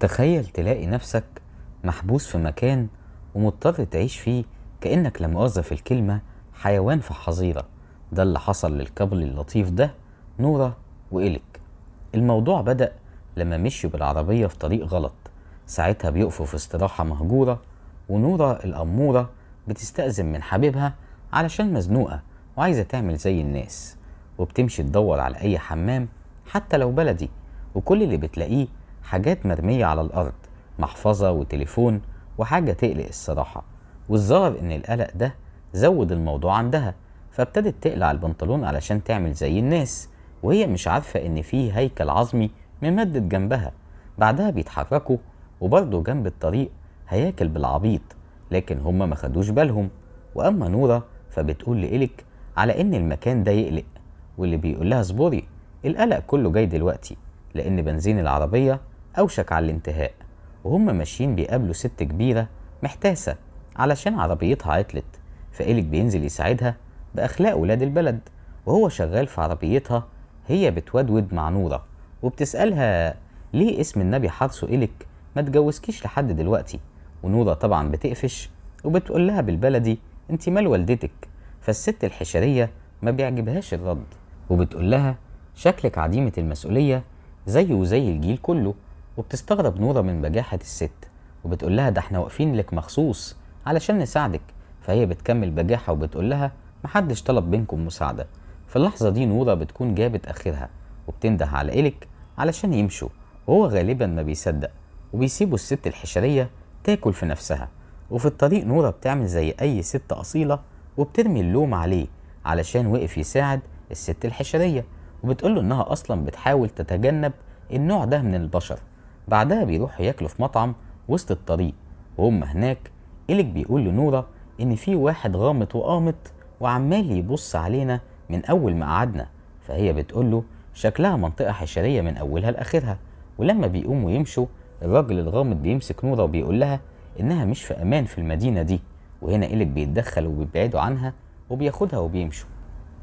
تخيل تلاقي نفسك محبوس في مكان ومضطر تعيش فيه كأنك لا مؤاخذة في الكلمة حيوان في حظيرة. ده اللي حصل للكابل اللطيف ده، نورة وإلك. الموضوع بدأ لما مشيوا بالعربية في طريق غلط. ساعتها بيقفوا في استراحة مهجورة، ونورة الأمورة بتستأذن من حبيبها علشان مزنوقة وعايزة تعمل زي الناس، وبتمشي تدور على أي حمام حتى لو بلدي، وكل اللي بتلاقيه حاجات مرمية على الأرض، محفظة وتليفون وحاجة تقلق الصراحة. والظاهر إن القلق ده زود الموضوع عندها، فابتدت تقلع البنطلون علشان تعمل زي الناس، وهي مش عارفة إن فيه هيكل عظمي ممدد جنبها. بعدها بيتحركوا، وبرضه جنب الطريق هياكل بالعبيط، لكن هما ما خدوش بالهم. وأما نورة فبتقول لإلك على إن المكان ده يقلق، واللي بيقول لها اصبري، القلق كله جاي دلوقتي لأن بنزين العربية أوشك على الانتهاء. وهم ماشيين بيقابلوا ست كبيرة محتاسة علشان عربيتها عطلت، فإلك بينزل يساعدها بأخلاق ولاد البلد. وهو شغال في عربيتها هي بتودود مع نورة وبتسألها ليه اسم النبي حرصه إلك ما تجوزكيش لحد دلوقتي. ونورة طبعا بتقفش وبتقول لها بالبلدي انت مال والدتك. فالست الحشرية ما بيعجبهاش الرد، وبتقول لها شكلك عديمة المسؤولية زيه وزي الجيل كله. وبتستغرب نورة من بجاحة الست، وبتقول لها ده احنا واقفين لك مخصوص علشان نساعدك. فهي بتكمل بجاحة وبتقول لها محدش طلب منكم مساعدة. في اللحظة دي نورة بتكون جابت آخرها، وبتنده على إلك علشان يمشوا، وهو غالبا ما بيصدق، وبيسيبوا الست الحشرية تاكل في نفسها. وفي الطريق نورة بتعمل زي أي ست أصيلة وبترمي اللوم عليه علشان وقف يساعد الست الحشرية، وبتقوله إنها أصلا بتحاول تتجنب النوع ده من البشر. بعدها بيروحوا ياكلوا في مطعم وسط الطريق، وهم هناك إلك بيقول لنورة إن في واحد غامض وقامت وعمال يبص علينا من أول ما قعدنا. فهي بتقوله شكلها منطقة حشرية من أولها لآخرها. ولما بيقوموا يمشوا، الراجل الغامض بيمسك نورة وبيقول لها إنها مش في أمان في المدينة دي. وهنا إلك بيتدخل وبيبعدوا عنها وبياخدها وبيمشوا.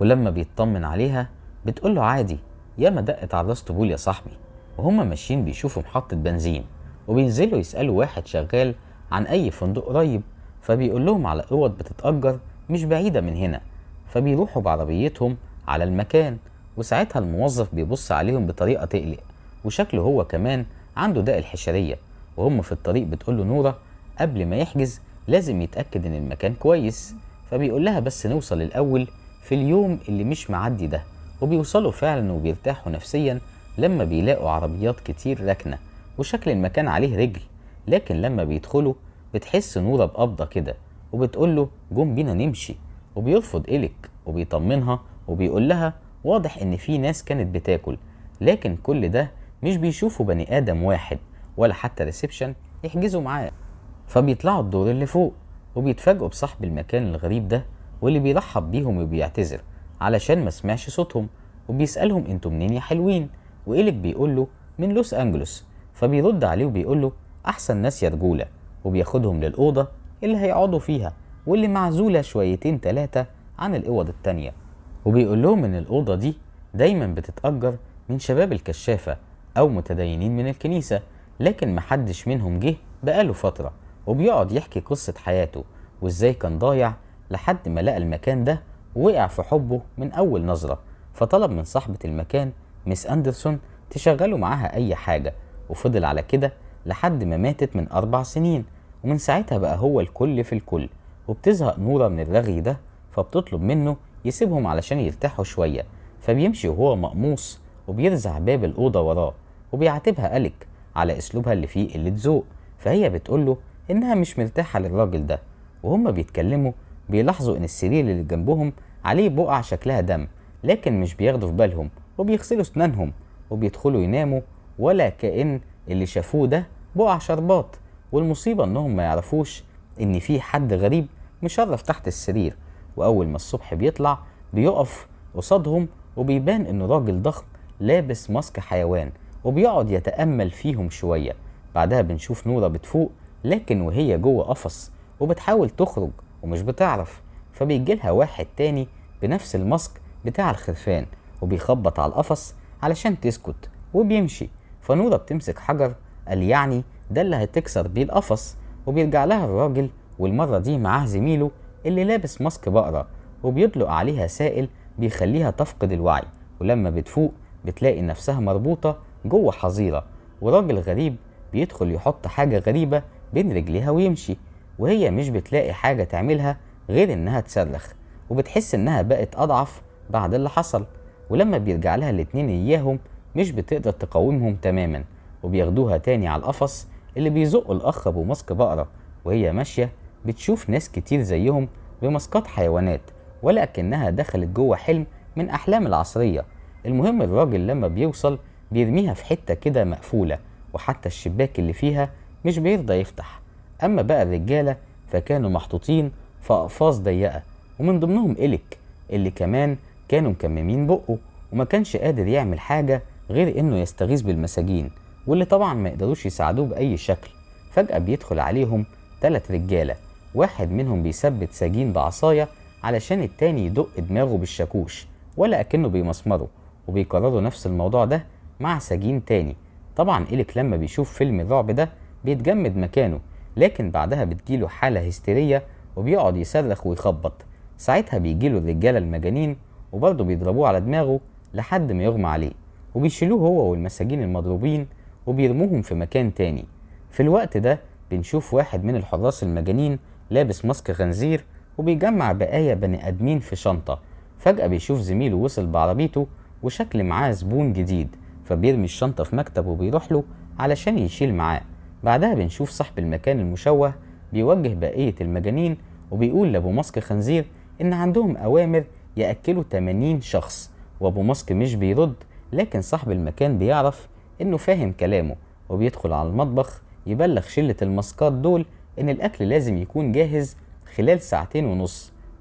ولما بيطمن عليها بتقوله عادي، ياما دقت على راس طبول يا صاحبي. وهما ماشيين بيشوفوا محطة بنزين، وبينزلوا يسألوا واحد شغال عن أي فندق قريب، فبيقول لهم على أوض بتتأجر مش بعيدة من هنا. فبيروحوا بعربيتهم على المكان، وساعتها الموظف بيبص عليهم بطريقة تقلق، وشكله هو كمان عنده داء الحشرية. وهم في الطريق بتقوله نورة قبل ما يحجز لازم يتأكد إن المكان كويس. فبيقول لها بس نوصل الأول في اليوم اللي مش معدي ده. وبيوصلوا فعلا وبيرتاحوا نفسيا لما بيلاقوا عربيات كتير راكنة وشكل المكان عليه رجل. لكن لما بيدخلوا بتحس نورة بقبضة كده، وبتقوله جم بينا نمشي. وبيرفض إلك وبيطمنها وبيقول لها واضح إن في ناس كانت بتاكل، لكن كل ده مش بيشوفوا بني آدم واحد ولا حتى ريسبشن يحجزوا معاه. فبيطلعوا الدور اللي فوق وبيتفاجئوا بصاحب المكان الغريب ده، واللي بيرحب بيهم وبيعتذر علشان ما سمعش صوتهم. وبيسألهم انتوا منين يا حلوين؟ وإلك بيقول له من لوس أنجلوس. فبيرد عليه وبيقول له أحسن ناس يا رجولة، وبياخدهم للأوضة اللي هيقعدوا فيها، واللي معزولة شويتين تلاتة عن الأوض التانية. وبيقول لهم إن الأوضة دي دايما بتتأجر من شباب الكشافة أو متدينين من الكنيسة، لكن محدش منهم جه بقاله فترة. وبيقعد يحكي قصة حياته وإزاي كان ضايع لحد ما لقى المكان ده ووقع في حبه من أول نظرة. فطلب من صاحبة المكان ميس أندرسون تشغله معاها أي حاجة، وفضل على كده لحد ما ماتت من 4 سنين. ومن ساعتها بقى هو الكل في الكل. وبتزهق نورة من الرغي ده، فبتطلب منه يسيبهم علشان يرتاحوا شوية. فبيمشي وهو مقموص وبيرزع باب الأوضة وراه، وبيعاتبها أليك على أسلوبها اللي فيه قلة ذوق. فهي بتقوله إنها مش مرتاحة للراجل ده. وهما بيتكلموا بيلاحظوا إن السرير اللي جنبهم عليه بقع شكلها دم، لكن مش بياخدوا في بالهم وبيغسلوا اسنانهم وبيدخلوا يناموا، ولا كأن اللي شافوه ده بقع شربات. والمصيبة إنهم ما يعرفوش إن في حد غريب مشرف تحت السرير. وأول ما الصبح بيطلع بيقف قصادهم، وبيبان إنه راجل ضخم لابس ماسك حيوان، وبيقعد يتأمل فيهم شوية. بعدها بنشوف نورة بتفوق، لكن وهي جوه قفص وبتحاول تخرج ومش بتعرف. فبيجيلها واحد تاني بنفس الماسك بتاع الخرفان، وبيخبط على القفص علشان تسكت وبيمشي. فنورة بتمسك حجر قال يعني ده اللي هتكسر بيه القفص. وبيرجع لها الراجل، والمرة دي معاه زميله اللي لابس ماسك بقرة، وبيطلق عليها سائل بيخليها تفقد الوعي، ولما بتفوق بتلاقي نفسها مربوطة جوه حظيرة، وراجل غريب بيدخل يحط حاجة غريبة بين رجليها ويمشي، وهي مش بتلاقي حاجة تعملها غير انها تصرخ، وبتحس انها بقت اضعف بعد اللي حصل. ولما بيرجع لها الاتنين اياهم مش بتقدر تقاومهم تماما، وبياخدوها تاني على القفص اللي بيزقوا الاخ ابو ماسك بقرة. وهي ماشية بتشوف ناس كتير زيهم بماسكات حيوانات، ولكنها دخلت جوه حلم من احلام العصرية. المهم الراجل لما بيوصل بيرميها في حتة كده مقفولة، وحتى الشباك اللي فيها مش بيرضى يفتح. اما بقى الرجالة فكانوا محطوطين في اقفاص ضيقة، ومن ضمنهم إليك اللي كمان كانوا مكممين بقه، وما كانش قادر يعمل حاجة غير انه يستغيث بالمساجين، واللي طبعا ما يقدروش يساعدوه بأي شكل. فجأة بيدخل عليهم 3 رجالة، واحد منهم بيثبت سجين بعصاية علشان التاني يدق دماغه بالشاكوش ولا أكنه بيمسمره، وبيكرروا نفس الموضوع ده مع سجين تاني. طبعا إليك لما بيشوف فيلم الرعب ده بيتجمد مكانه، لكن بعدها بتجيله حالة هستيرية وبيقعد يصرخ ويخبط. ساعتها بيجيله الرجالة المجانين وبرضه بيضربوه على دماغه لحد ما يغمى عليه، وبيشيلوه هو والمساجين المضروبين وبيرموهم في مكان تاني. في الوقت ده بنشوف واحد من الحراس المجانين لابس ماسك خنزير وبيجمع بقايا بني ادمين في شنطة. فجأة بيشوف زميله وصل بعربيته وشكل معاه زبون جديد، فبيرمي الشنطة في مكتب وبيروح له علشان يشيل معاه. بعدها بنشوف صاحب المكان المشوه بيوجه بقية المجانين وبيقول لابو ماسك خنزير ان عندهم اوامر يأكلوا 80 شخص، وابو ماسك مش بيرد، لكن صاحب المكان بيعرف انه فاهم كلامه، وبيدخل على المطبخ يبلغ شلة الماسكات دول ان الاكل لازم يكون جاهز خلال 2.5 ساعة،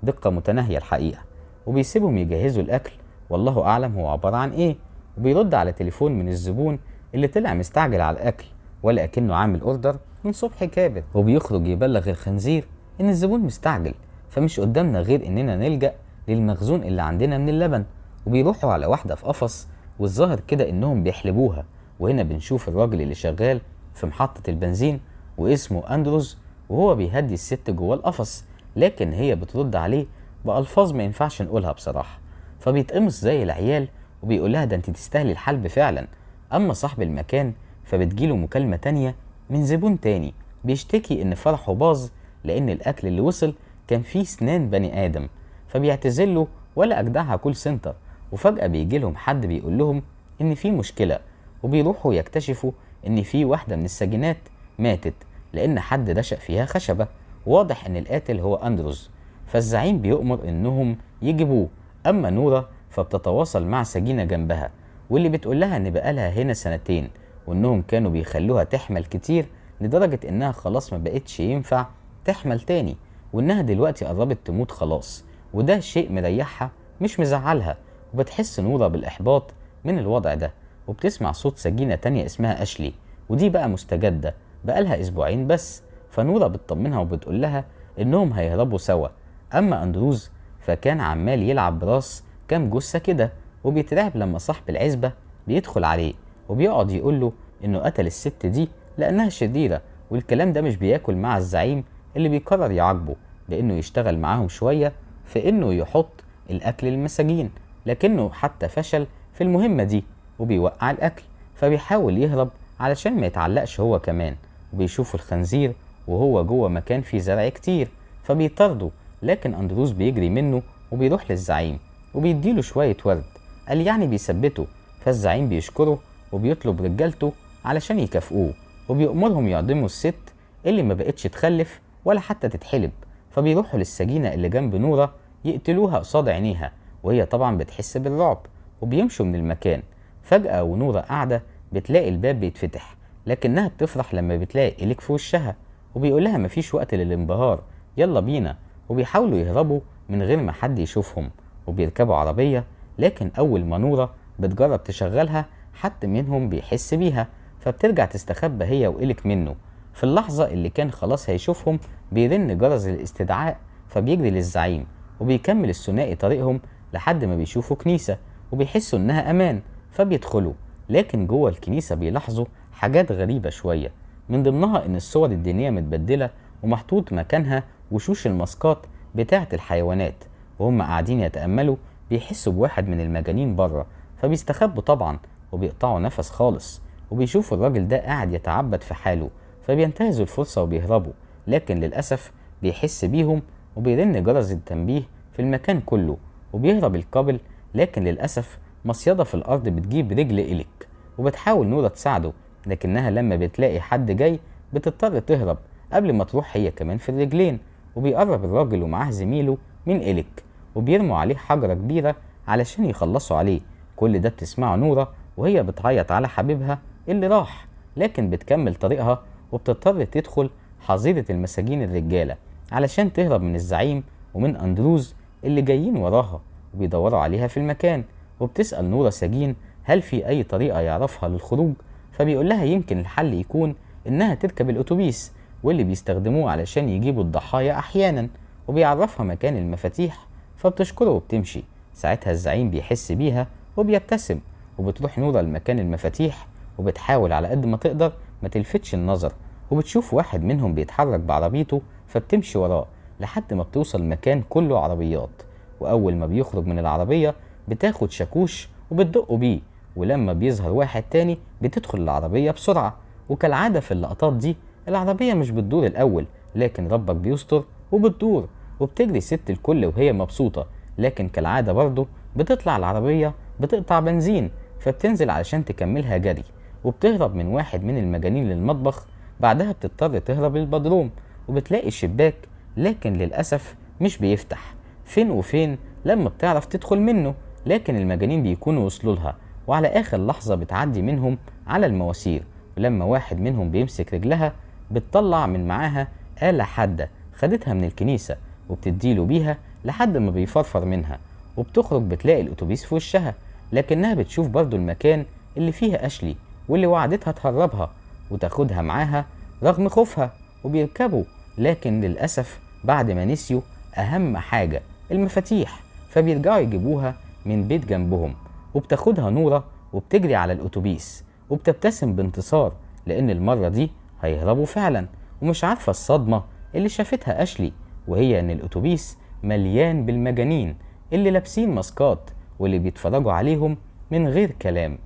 دقة متناهية الحقيقة. وبيسيبهم يجهزوا الاكل، والله اعلم هو عبارة عن ايه. وبيرد على تليفون من الزبون اللي طلع مستعجل على الاكل ولا اكنه عامل اوردر من صبح كابر، وبيخرج يبلغ الخنزير ان الزبون مستعجل، فمش قدامنا غير اننا نلجأ للمخزون اللي عندنا من اللبن. وبيروحوا على واحدة في قفص، والظاهر كده انهم بيحلبوها. وهنا بنشوف الراجل اللي شغال في محطة البنزين واسمه أندروز، وهو بيهدي الست جوه القفص، لكن هي بترد عليه بألفاظ ما ينفعش نقولها بصراحة. فبيتقمص زي العيال وبيقولها ده انت تستاهلي الحلب فعلا. اما صاحب المكان فبتجيله مكالمة تانية من زبون تاني بيشتكي ان فرحه باظ لان الاكل اللي وصل كان فيه سنان بني ادم، فبيعتذرله ولا اجدعها كول سنتر. وفجأة بيجي لهم حد بيقول لهم ان في مشكلة، وبيروحوا يكتشفوا ان في واحدة من السجينات ماتت لان حد دشق فيها خشبة، واضح ان القاتل هو أندروز. فالزعيم بيؤمر انهم يجيبوه. اما نورة فبتتواصل مع سجينة جنبها، واللي بتقول لها ان بقالها هنا 2 سنين، وانهم كانوا بيخلوها تحمل كتير لدرجة انها خلاص ما بقتش ينفع تحمل تاني، وانها دلوقتي قربت تموت خلاص. وده شيء مريحها مش مزعلها، وبتحس نورة بالاحباط من الوضع ده. وبتسمع صوت سجينة تانية اسمها أشلي، ودي بقى مستجدة بقالها 2 أسبوع بس. فنورة بتطمنها وبتقول لها انهم هيهربوا سوا. اما أندروز فكان عمال يلعب براس كام جثة كده، وبيترعب لما صاحب العزبة بيدخل عليه وبيقعد يقول له انه قتل الست دي لانها شريرة. والكلام ده مش بياكل مع الزعيم اللي بيقرر يعاقبه بانه يشتغل معاهم شوية في انه يحط الاكل للمساجين، لكنه حتى فشل في المهمة دي وبيوقع الاكل. فبيحاول يهرب علشان ما يتعلقش هو كمان. وبيشوف الخنزير وهو جوه مكان فيه زرع كتير فبيطرده، لكن أندروز بيجري منه وبيروح للزعيم وبيديله شوية ورد، قال يعني بيثبته. فالزعيم بيشكره وبيطلب رجالته علشان يكافئوه، وبيأمرهم يعدموا الست اللي ما بقتش تخلف ولا حتى تتحلب. فبيروحوا للسجينة اللي جنب نورة يقتلوها قصاد عينيها، وهي طبعا بتحس بالرعب وبيمشوا من المكان. فجأة ونورة قاعدة بتلاقي الباب بيتفتح، لكنها بتفرح لما بتلاقي إليك في وشها، وبيقولها مفيش وقت للانبهار، يلا بينا. وبيحاولوا يهربوا من غير ما حد يشوفهم، وبيركبوا عربية، لكن أول ما نورة بتجرب تشغلها حد منهم بيحس بيها، فبترجع تستخبى هي وإليك منه. في اللحظة اللي كان خلاص هيشوفهم بيرن جرس الاستدعاء، فبيجري للزعيم وبيكمل الثنائي طريقهم لحد ما بيشوفوا كنيسة وبيحسوا إنها أمان، فبيدخلوا. لكن جوه الكنيسة بيلاحظوا حاجات غريبة شوية، من ضمنها إن الصور الدينية متبدلة ومحطوط مكانها وشوش الماسكات بتاعة الحيوانات، وهم قاعدين يتأملوا بيحسوا بواحد من المجانين بره، فبيستخبوا طبعا وبيقطعوا نفس خالص، وبيشوفوا الراجل ده قاعد يتعبد في حاله، فبينتهزوا الفرصة وبيهربوا. لكن للأسف بيحس بيهم وبيرن جرس التنبيه في المكان كله، وبيهرب القابل. لكن للأسف مصيدة في الأرض بتجيب رجل إليك، وبتحاول نورة تساعده، لكنها لما بتلاقي حد جاي بتضطر تهرب قبل ما تروح هي كمان في الرجلين. وبيقرب الراجل ومعاه زميله من إليك، وبيرموا عليه حجرة كبيرة علشان يخلصوا عليه. كل ده بتسمعه نورة وهي بتعيط على حبيبها اللي راح، لكن بتكمل طريقها وبتضطر تدخل حظيرة المساجين الرجالة علشان تهرب من الزعيم ومن أندروز اللي جايين وراها وبيدوروا عليها في المكان. وبتسأل نورة سجين هل في أي طريقة يعرفها للخروج، فبيقول لها يمكن الحل يكون إنها تركب الأتوبيس واللي بيستخدموه علشان يجيبوا الضحايا أحيانا، وبيعرفها مكان المفاتيح، فبتشكره وبتمشي. ساعتها الزعيم بيحس بيها وبيبتسم، وبتروح نورة لمكان المفاتيح وبتحاول على قد ما تقدر ما تلفتش النظر، وبتشوف واحد منهم بيتحرك بعربيته فبتمشي وراه لحد ما بتوصل مكان كله عربيات. وأول ما بيخرج من العربية بتاخد شاكوش وبتدقه بيه، ولما بيظهر واحد تاني بتدخل العربية بسرعة. وكالعادة في اللقطات دي العربية مش بتدور الأول، لكن ربك بيستر وبتدور، وبتجري ست الكل وهي مبسوطة. لكن كالعادة برضه بتطلع العربية بتقطع بنزين، فبتنزل علشان تكملها جري، وبتهرب من واحد من المجانين للمطبخ. بعدها بتضطر تهرب للبدروم وبتلاقي الشباك، لكن للأسف مش بيفتح. فين وفين لما بتعرف تدخل منه، لكن المجانين بيكونوا وصلوا لها، وعلى آخر لحظة بتعدي منهم على المواسير. ولما واحد منهم بيمسك رجلها بتطلع من معاها آلة حادة خدتها من الكنيسة وبتديله بيها لحد ما بيفرفر منها. وبتخرج بتلاقي الأتوبيس في وشها، لكنها بتشوف برضو المكان اللي فيها أشلي واللي وعدتها تهربها وتاخدها معاها رغم خوفها، وبيركبوا. لكن للأسف بعد ما نسيوا أهم حاجة المفاتيح، فبيرجعوا يجيبوها من بيت جنبهم. وبتاخدها نورة وبتجري على الأتوبيس وبتبتسم بانتصار، لأن المرة دي هيهربوا فعلا. ومش عارفة الصدمة اللي شافتها أشلي، وهي إن الأتوبيس مليان بالمجانين اللي لابسين ماسكات واللي بيتفرجوا عليهم من غير كلام.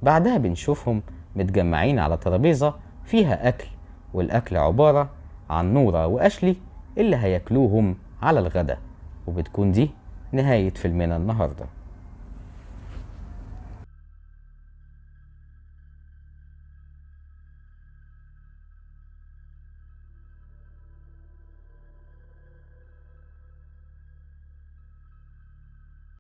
بعدها بنشوفهم متجمعين على ترابيزة فيها أكل، والأكل عبارة عن نورة وأشلي اللي هياكلوهم على الغدا. وبتكون دي نهاية فيلمنا النهارده.